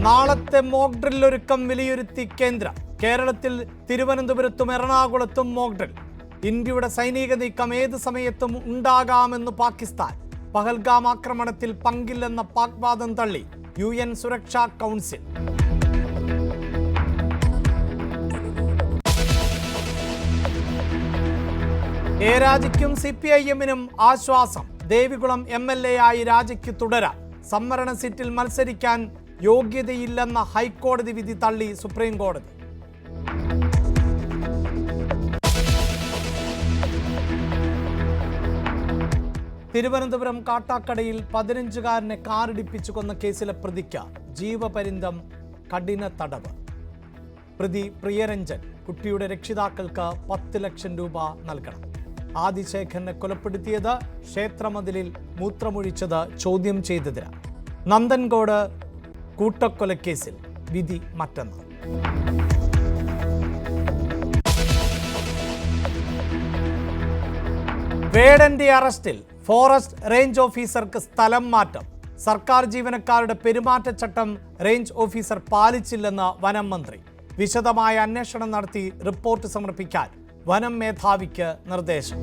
നാളത്തെ mock drill ഒരുക്കം വിലയിരുത്തി കേന്ദ്രം. കേരളത്തിൽ തിരുവനന്തപുരത്തും എറണാകുളത്തും മോക്ക് ഡ്രിൽ. ഇന്ത്യയുടെ സൈനിക നീക്കം ഏത് സമയത്തും ഉണ്ടാകാമെന്ന് പാകിസ്ഥാൻ. പഹൽഗാം ആക്രമണത്തിൽ പങ്കില്ലെന്ന പാക് വാദം തള്ളി UN സുരക്ഷാ കൗൺസിൽ. എ രാജയ്ക്കും CPIM-നും ആശ്വാസം. ദേവികുളം MLA ആയി രാജയ്ക്ക് തുടരാം. സംവരണ സീറ്റിൽ മത്സരിക്കാൻ യോഗ്യതയില്ലെന്ന ഹൈക്കോടതി വിധി തള്ളി സുപ്രീം കോടതി. തിരുവനന്തപുരം കാട്ടാക്കടയിൽ 15-കാരനെ കാറിടിപ്പിച്ചു കൊന്ന കേസിലെ പ്രതിക്ക് ജീവപര്യന്തം കഠിന തടവ്. പ്രതി പ്രിയരഞ്ജൻ കുട്ടിയുടെ രക്ഷിതാക്കൾക്ക് 10 ലക്ഷം രൂപ നൽകണം. ആദിശേഖരനെ കൊലപ്പെടുത്തിയത്, ക്ഷേത്രമതിലിൽ മൂത്രമൊഴിച്ചത് ചോദ്യം ചെയ്തതിന്. നന്ദൻകോട് കൂട്ടക്കൊലക്കേസിൽ വിധി മറ്റന്നാൾ. വേടന്റെ അറസ്റ്റിൽ ഫോറസ്റ്റ് റേഞ്ച് ഓഫീസർക്ക് സ്ഥലം മാറ്റം. സർക്കാർ ജീവനക്കാരുടെ പെരുമാറ്റച്ചട്ടം റേഞ്ച് ഓഫീസർ പാലിച്ചില്ലെന്ന് വനം മന്ത്രി. വിശദമായ അന്വേഷണം നടത്തി റിപ്പോർട്ട് സമർപ്പിക്കാൻ വനം മേധാവിക്ക് നിർദ്ദേശം.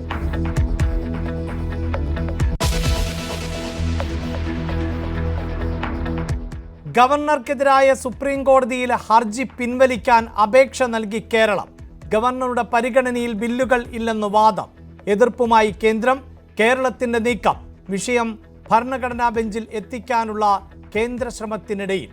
ഗവർണർക്കെതിരായ സുപ്രീം കോടതിയിലെ ഹർജി പിൻവലിക്കാൻ അപേക്ഷ നൽകി കേരളം. ഗവർണറുടെ പരിഗണനയിൽ ബില്ലുകൾ ഇല്ലെന്ന് വാദം. എതിർപ്പുമായി കേന്ദ്രം. കേരളത്തിന്റെ നീക്കം വിഷയം ഭരണഘടനാ ബെഞ്ചിൽ എത്തിക്കാനുള്ള കേന്ദ്ര ശ്രമത്തിനിടയിൽ